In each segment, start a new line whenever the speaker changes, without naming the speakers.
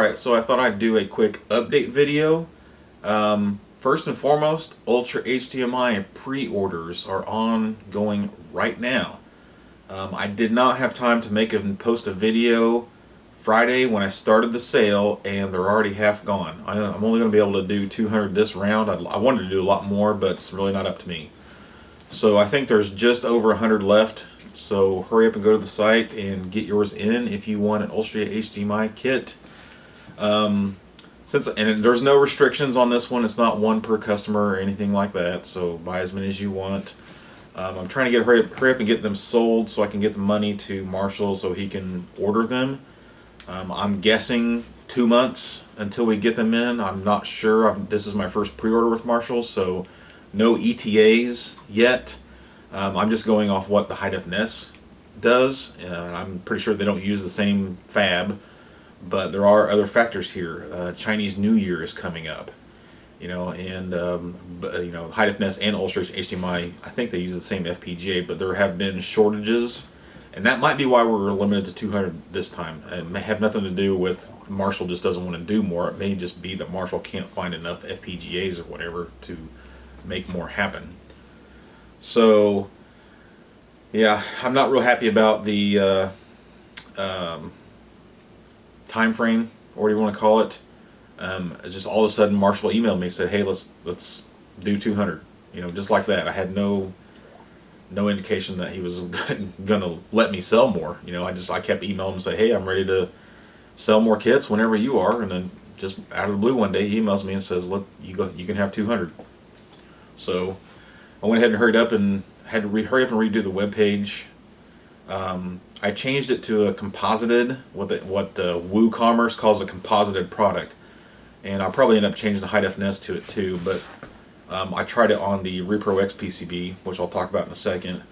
Alright, so I thought I'd do a quick update video. First and foremost, UltraHDMI pre-orders are ongoing right now. I did not have time to make and post a video Friday when I started the sale, and they're already half gone. I'm only going to be able to do 200 this round. I wanted to do a lot more, but it's really not up to me. So I think there's just over 100 left. So hurry up and go to the site and get yours in if you want an UltraHDMI kit. And there's no restrictions on this one. It's not one per customer or anything like that. So buy as many as you want. I'm trying to hurry up and get them sold so I can get the money to Marshall so he can order them. I'm guessing 2 months until we get them in. I'm not sure. This is my first pre-order with Marshall, so no ETAs yet. I'm just going off what the high-def NES does. I'm pretty sure they don't use the same fab, but there are other factors here. Chinese New Year is coming up, and high-def NES and UltraHDMI, I think they use the same FPGA, but there have been shortages, and that might be why we're limited to 200 this time. It may have nothing to do with Marshall just doesn't want to do more. It may just be that Marshall can't find enough FPGAs or whatever to make more happen. So, yeah, I'm not real happy about the time frame, or whatever you want to call it. It's just all of a sudden Marshall emailed me and said, "Hey, let's do 200." Just like that. I had no indication that he was gonna let me sell more. I kept emailing him and say, "Hey, I'm ready to sell more kits whenever you are." And then just out of the blue one day, he emails me and says, "Look, you can have 200." So I went ahead and hurried up and had to hurry up and redo the web page. I changed it to a composited, what WooCommerce calls a composited product, and I'll probably end up changing the high-def NES to it too. But I tried it on the Repro X PCB, which I'll talk about in a second,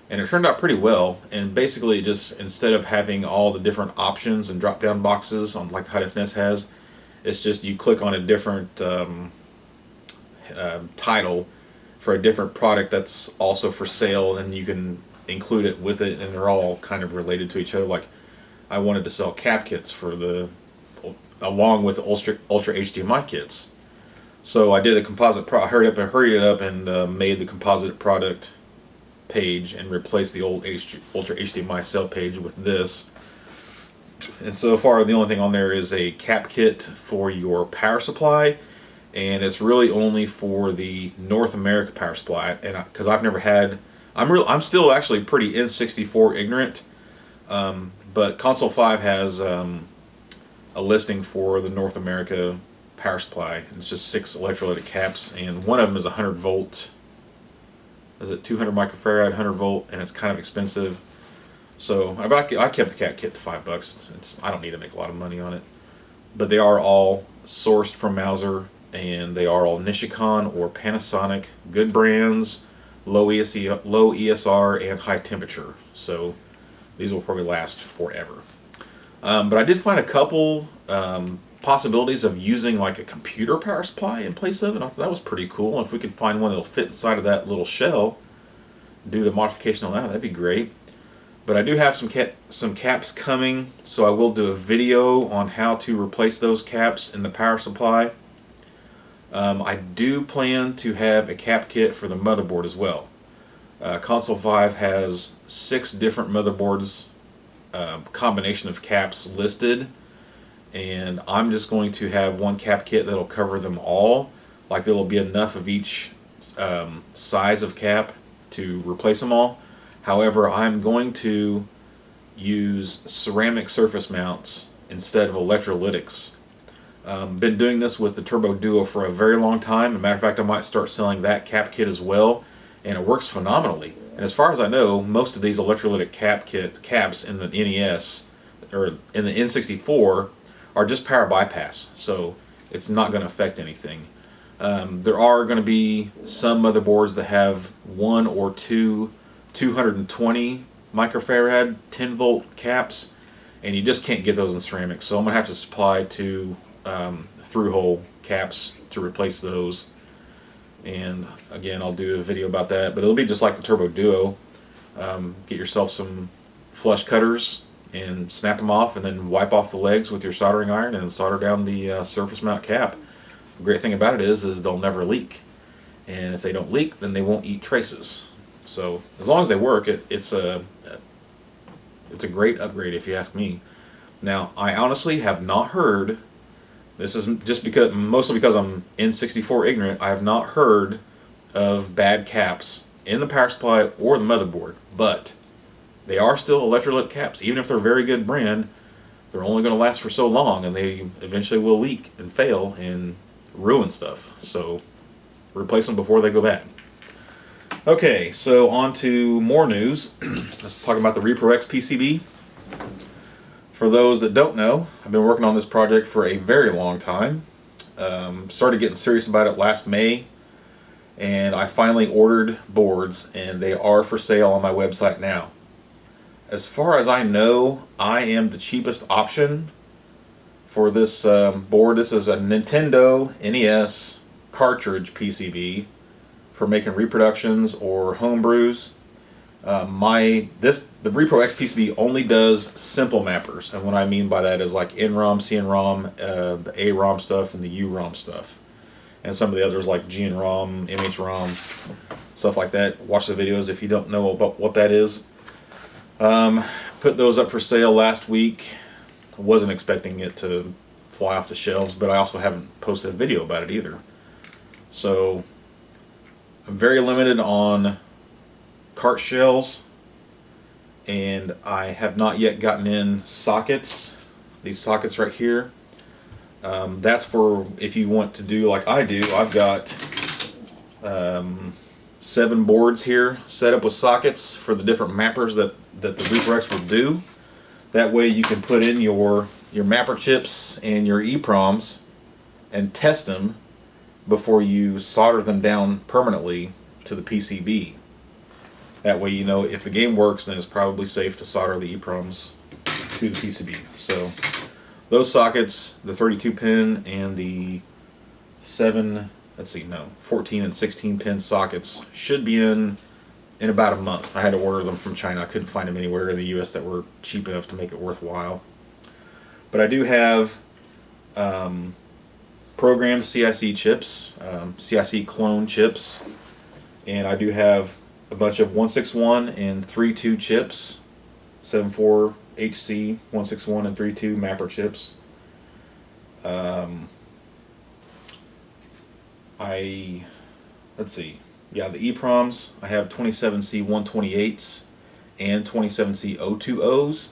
and it turned out pretty well. And basically, just instead of having all the different options and drop-down boxes on like the high-def NES has, it's just you click on a different title for a different product that's also for sale, and you can include it with it, and they're all kind of related to each other. Like, I wanted to sell cap kits along with UltraHDMI kits, so I did a composite. I hurried it up and made the composite product page and replaced the old UltraHDMI sale page with this. And so far, the only thing on there is a cap kit for your power supply. And it's really only for the North America power supply, and because I've never had, I'm still actually pretty N64 ignorant, but Console 5 has a listing for the North America power supply. It's just 6 electrolytic caps, and one of them is 100 volt. Is it 200 microfarad, 100 volt, and it's kind of expensive. So I kept the cap kit to $5. I don't need to make a lot of money on it, but they are all sourced from Mouser. And they are all Nishikon or Panasonic, good brands, low ESR, and high temperature. So these will probably last forever. But I did find a couple possibilities of using like a computer power supply in place of it. I thought that was pretty cool. If we could find one that'll fit inside of that little shell, do the modification on that, that'd be great. But I do have some caps coming, so I will do a video on how to replace those caps in the power supply. I do plan to have a cap kit for the motherboard as well. Console 5 has 6 different motherboards, combination of caps listed, and I'm just going to have one cap kit that'll cover them all. Like, there will be enough of each size of cap to replace them all. However, I'm going to use ceramic surface mounts instead of electrolytics. Been doing this with the Turbo Duo for a very long time. As a matter of fact, I might start selling that cap kit as well, and it works phenomenally. And as far as I know, most of these electrolytic caps in the NES or in the N64 are just power bypass, so it's not going to affect anything. There are going to be some motherboards that have 1 or 2 220 microfarad 10 volt caps, and you just can't get those in ceramic. So I'm going to have to supply 2 through-hole caps to replace those. And again, I'll do a video about that, but it'll be just like the Turbo Duo. Get yourself some flush cutters and snap them off, and then wipe off the legs with your soldering iron and solder down the surface mount cap. The great thing about it is they'll never leak, and if they don't leak, then they won't eat traces. So as long as they work, it's a great upgrade if you ask me. Now, I honestly have not heard, this is just because, mostly because I'm N64 ignorant, I have not heard of bad caps in the power supply or the motherboard, but they are still electrolyte caps. Even if they're a very good brand, they're only going to last for so long, and they eventually will leak and fail and ruin stuff. So replace them before they go bad. Okay, so on to more news. Let's talk about the Repro X PCB. For those that don't know, I've been working on this project for a very long time. Started getting serious about it last May, and I finally ordered boards, and they are for sale on my website now. As far as I know, I am the cheapest option for this board. This is a Nintendo NES cartridge PCB for making reproductions or homebrews. The Repro X PCB only does simple mappers, and what I mean by that is like NROM, CNROM, the AROM stuff, and the UROM stuff, and some of the others like GNROM, MHROM, stuff like that. Watch the videos if you don't know about what that is. Put those up for sale last week. I wasn't expecting it to fly off the shelves, but I also haven't posted a video about it either. So I'm very limited on cart shells, and I have not yet gotten in sockets. These sockets right here. That's for if you want to do like I do. I've got 7 boards here set up with sockets for the different mappers that the Repro X will do. That way you can put in your mapper chips and your EPROMs and test them before you solder them down permanently to the PCB. That way you know if the game works, then it's probably safe to solder the EPROMs to the PCB. So those sockets, the 32 pin and the 14 and 16 pin sockets should be in about a month. I had to order them from China. I couldn't find them anywhere in the US that were cheap enough to make it worthwhile. But I do have programmed CIC chips, CIC clone chips, and I do have a bunch of 161 and 32 chips, 74HC 161 and 32 mapper chips. The EPROMs, I have 27C 128s and 27C 020s.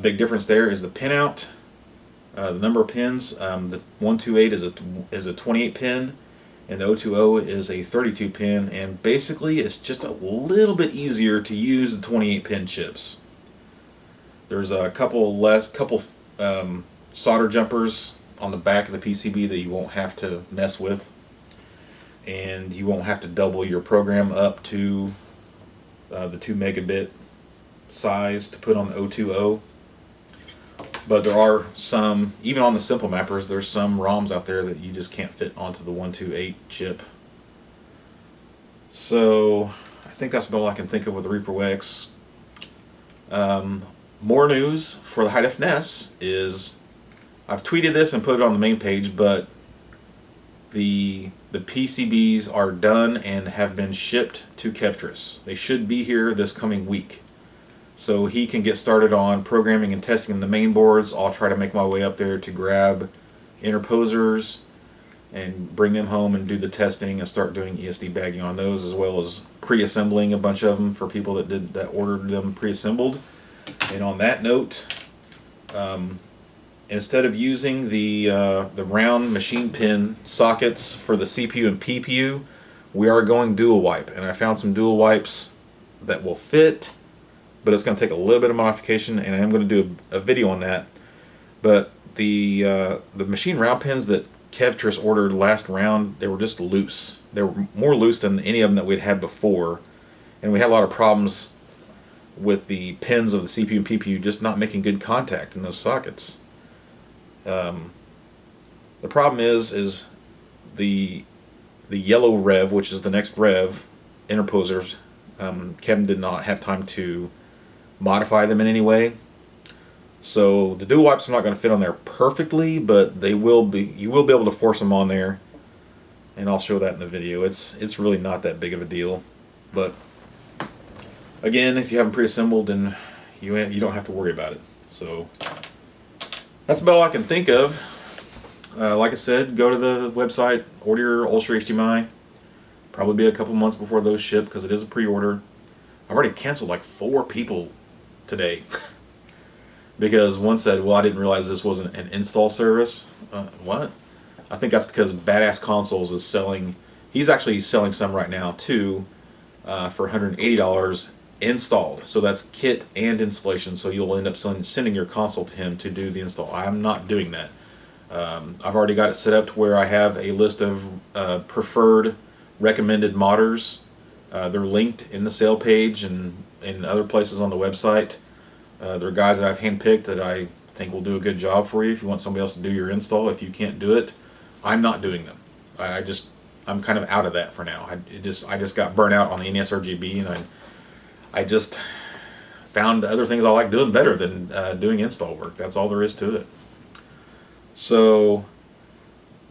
Big difference there is the pinout, the number of pins. The 128 is a 28 pin, and the 020 is a 32 pin, and basically it's just a little bit easier to use the 28 pin chips. There's a couple solder jumpers on the back of the PCB that you won't have to mess with, and you won't have to double your program up to the 2 megabit size to put on the 020. But there are some, even on the simple mappers, there's some ROMs out there that you just can't fit onto the 128 chip. So I think that's about all I can think of with the Repro X. More news for the high-def NES is, I've tweeted this and put it on the main page, but the PCBs are done and have been shipped to Kevtris. They should be here this coming week, so he can get started on programming and testing the main boards. I'll try to make my way up there to grab interposers and bring them home and do the testing and start doing ESD bagging on those, as well as pre-assembling a bunch of them for people that ordered them pre-assembled. And on that note, instead of using the round machine pin sockets for the CPU and PPU, we are going dual wipe, and I found some dual wipes that will fit, but it's going to take a little bit of modification, and I am going to do a video on that. But the machine round pins that Kevtris ordered last round, they were just loose. They were more loose than any of them that we'd had before, and we had a lot of problems with the pins of the CPU and PPU just not making good contact in those sockets. The problem is the yellow rev, which is the next rev interposers. Kevin did not have time to modify them in any way, So the dual wipes are not going to fit on there perfectly, but they will be. You will be able to force them on there, and I'll show that in the video. It's really not that big of a deal, but again, if you have them pre-assembled, then you don't have to worry about it. So that's about all I can think of. Like I said, go to the website, order your UltraHDMI. Probably be a couple months before those ship because it is a pre-order. I've already canceled like 4 people today because one said, well, I didn't realize this wasn't an install service. What? I think that's because Badass Consoles is selling, he's actually selling some right now too, for $180 installed. So that's kit and installation, so you'll end up sending your console to him to do the install. I'm not doing that. I've already got it set up to where I have a list of preferred recommended modders. They're linked in the sale page and in other places on the website. They're guys that I've handpicked that I think will do a good job for you if you want somebody else to do your install. If you can't do it, I'm not doing them. I'm kind of out of that for now. I just got burnt out on the NES RGB, and I just found other things I like doing better than doing install work. That's all there is to it. So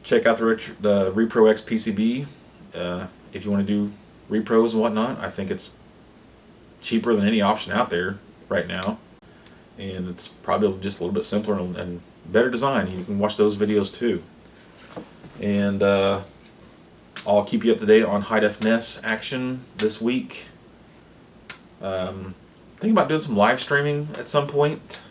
check out the Repro X PCB if you want to do repros and whatnot. I think it's cheaper than any option out there right now, and it's probably just a little bit simpler and better design. You can watch those videos too, and I'll keep you up to date on high def NES action this week. Thinking about doing some live streaming at some point.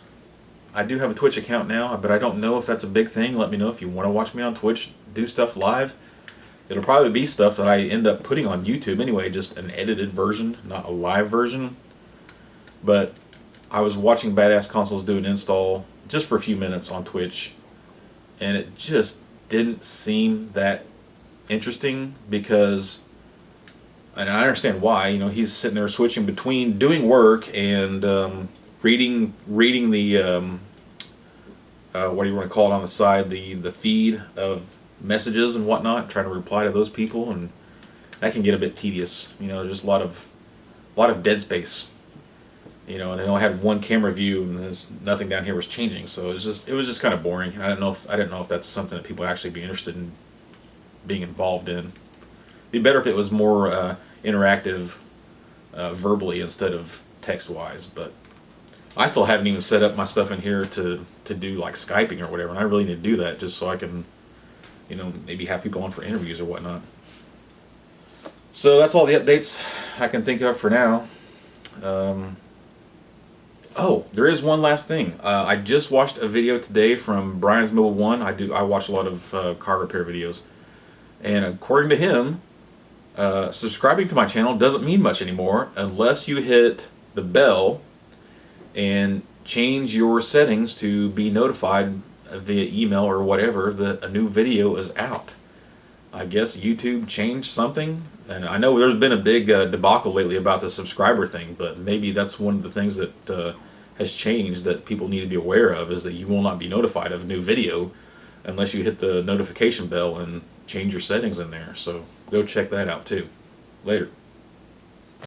I do have a Twitch account now, but I don't know if that's a big thing. Let me know if you want to watch me on Twitch do stuff live. It'll probably be stuff that I end up putting on YouTube anyway, just an edited version, not a live version. But I was watching Badass Consoles do an install just for a few minutes on Twitch, and it just didn't seem that interesting because, and I understand why, you know, he's sitting there switching between doing work and reading the what do you want to call it on the side, the feed of messages and whatnot, trying to reply to those people, and that can get a bit tedious. You know, just a lot of dead space. You know, and I only had one camera view, and there's nothing down here was changing, so it was just kind of boring. I didn't know if that's something that people would actually be interested in being involved in. It'd be better if it was more interactive verbally instead of text-wise, but I still haven't even set up my stuff in here to do like Skyping or whatever, and I really need to do that just so I can, you know, maybe have people on for interviews or whatnot. So that's all the updates I can think of for now. Oh, there is one last thing. I just watched a video today from Brian's Mobile One. I watch a lot of car repair videos, and according to him, subscribing to my channel doesn't mean much anymore unless you hit the bell and change your settings to be notified via email or whatever that a new video is out. I guess YouTube changed something, and I know there's been a big debacle lately about the subscriber thing, but maybe that's one of the things that has changed that people need to be aware of, is that you will not be notified of a new video unless you hit the notification bell and change your settings in there. So go check that out too. Later.